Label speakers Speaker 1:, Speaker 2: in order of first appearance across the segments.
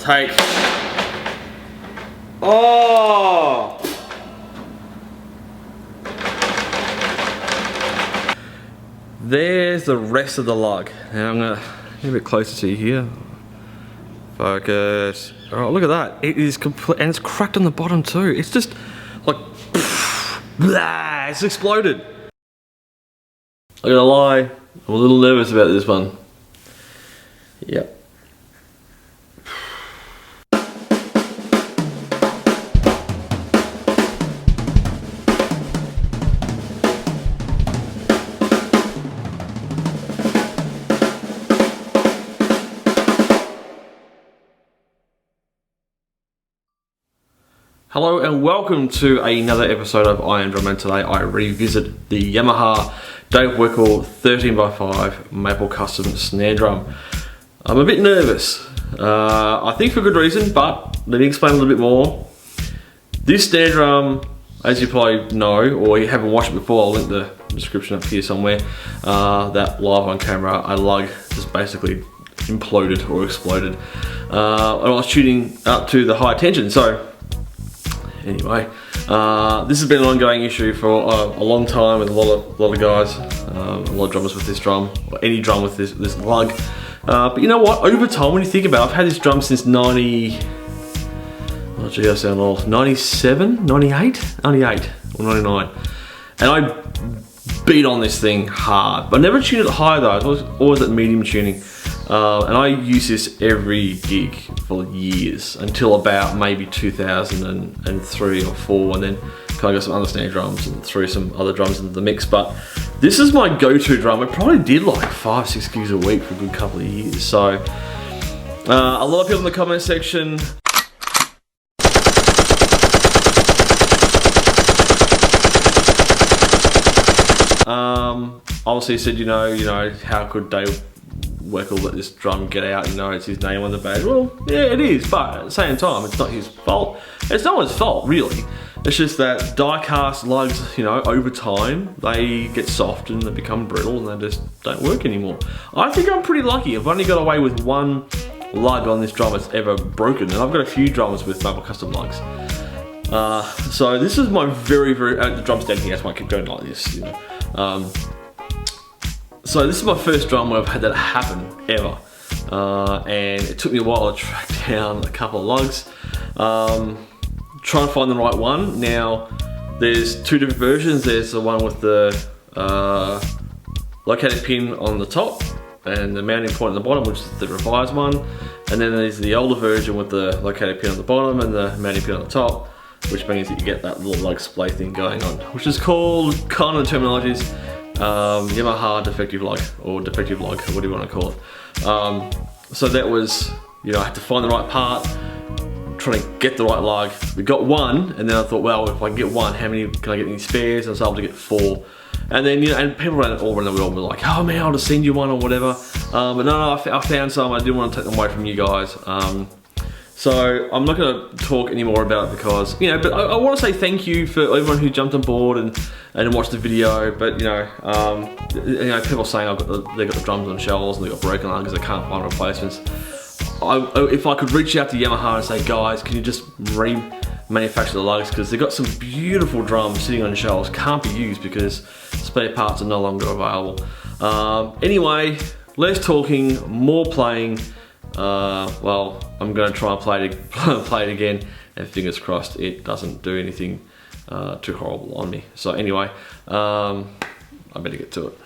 Speaker 1: take. Oh! There's the rest of the lug. Now I'm gonna get a bit closer to you here. Focus. Oh, look at that. It is complete, and it's cracked on the bottom too. It's just like, blah, it's exploded. I'm gonna lie, I'm a little nervous about this one. Yep. Hello and welcome to another episode of I Am Drum, and today I revisit the Yamaha Dave Weckl 13x5 Maple Custom Snare Drum. I'm a bit nervous, I think for good reason, but let me explain a little bit more. This snare drum, as you probably know, or you haven't watched it before, I'll link the description up here somewhere, that live on camera, a lug just basically imploded or exploded. And I was tuning up to the high tension, so anyway, this has been an ongoing issue for a long time with a lot of guys, a lot of drummers with this drum, or any drum with this lug. But you know what? Over time, when you think about it, I've had this drum since 90. Oh gee, I sound old. 97, 98, 98 or 99, and I beat on this thing hard. But I never tuned it high though. I was always at medium tuning. And I used this every gig for years until about maybe 2003 or 4, and then kind of got some other snare drums and threw some other drums into the mix. But this is my go-to drum. I probably did like 5-6 gigs a week for a good couple of years. So a lot of people in the comment section obviously said, you know, how could Dave Weckl let this drum get out, it's his name on the badge. Well, yeah, it is, but at the same time, it's not his fault. It's no one's fault, really. It's just that die-cast lugs, over time, they get soft and they become brittle and they just don't work anymore. I think I'm pretty lucky. I've only got away with one lug on this drum that's ever broken, and I've got a few drums with Maple Custom lugs. So this is my very, the drum's dead here, that's why I keep going like this, So this is my first drum where I've had that happen, ever. And it took me a while to track down a couple of lugs. Try and find the right one. Now, there's two different versions. There's the one with the locating pin on the top and the mounting point on the bottom, which is the revised one. And then there's the older version with the locating pin on the bottom and the mounting pin on the top, which means that you get that little lug splay thing going on, which is called, kind of the terminologies, Yamaha defective lug, or defective lug, what do you want to call it. So that was, I had to find the right part, trying to get the right lug. We got one, and then I thought, well, if I can get one, how many can I get any spares? And I was able to get 4. And then, and people all around the world were like, oh man, I'll just send you one or whatever. But no, I found some. I didn't want to take them away from you guys. So I'm not going to talk anymore about it because, but I want to say thank you for everyone who jumped on board and watched the video. But people saying they got the drums on shelves and they got broken lugs, they can't find replacements. If I could reach out to Yamaha and say, guys, can you just remanufacture the lugs, because they've got some beautiful drums sitting on shelves, can't be used because spare parts are no longer available. Anyway, less talking, more playing. Well, I'm going to try and play it again, and fingers crossed it doesn't do anything too horrible on me. So anyway, I better get to it.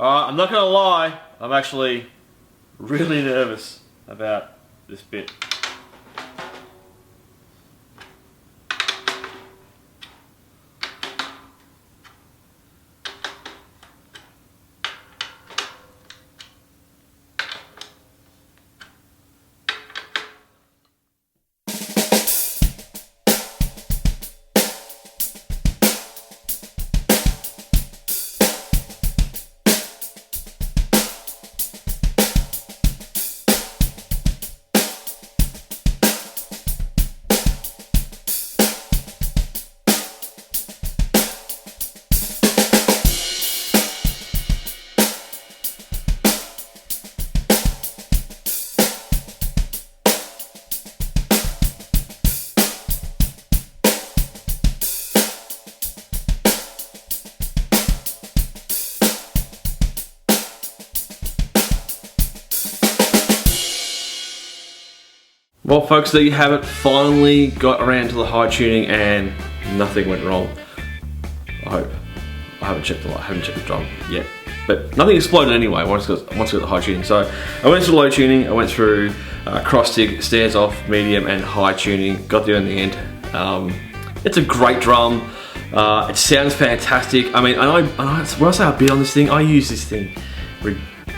Speaker 1: I'm not gonna lie, I'm actually really nervous about this bit. Well folks, there you have it. Finally got around to the high tuning and nothing went wrong. I hope. I haven't checked the drum yet. But nothing exploded anyway once I got the high tuning. So I went through low tuning, I went through cross stick, Snares Off, medium and high tuning. Got there in the end. It's a great drum. It sounds fantastic. I mean, when I say I beat on this thing, I use this thing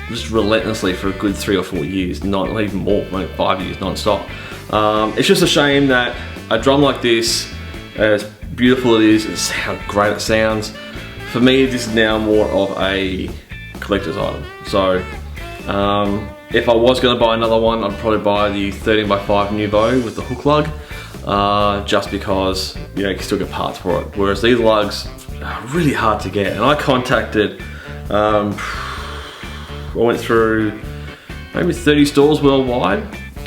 Speaker 1: just relentlessly for a good 3 or 4 years, not even more, like 5 years non-stop. It's just a shame that a drum like this, as beautiful it is, how great it sounds, for me this is now more of a collector's item. So if I was going to buy another one, I'd probably buy the 13x5 Nouveau with the hook lug, just because you can still get parts for it, whereas these lugs are really hard to get. And I contacted I went through maybe 30 stores worldwide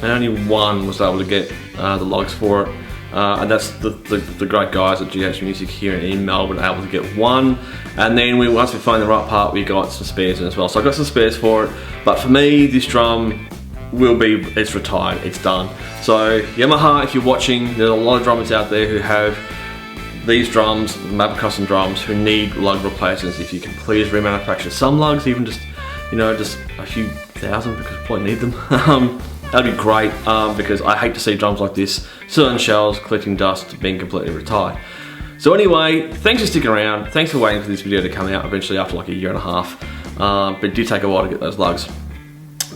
Speaker 1: and only one was able to get the lugs for it. And that's the great guys at GH Music here in Melbourne able to get one. And then once we find the right part, we got some spares in as well. So I got some spares for it. But for me, this drum it's retired, it's done. So Yamaha, if you're watching, there's a lot of drummers out there who have these drums, Map Custom drums, who need lug replacements. If you can please remanufacture some lugs, even just a few thousand, because I probably need them. That'd be great, because I hate to see drums like this sit on shelves, collecting dust, being completely retired. So anyway, thanks for sticking around. Thanks for waiting for this video to come out eventually after like a year and a half. But it did take a while to get those lugs.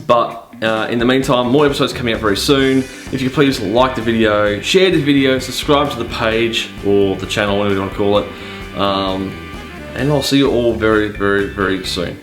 Speaker 1: But in the meantime, more episodes coming out very soon. If you could please like the video, share the video, subscribe to the page or the channel, whatever you want to call it. And I'll see you all very, very, very soon.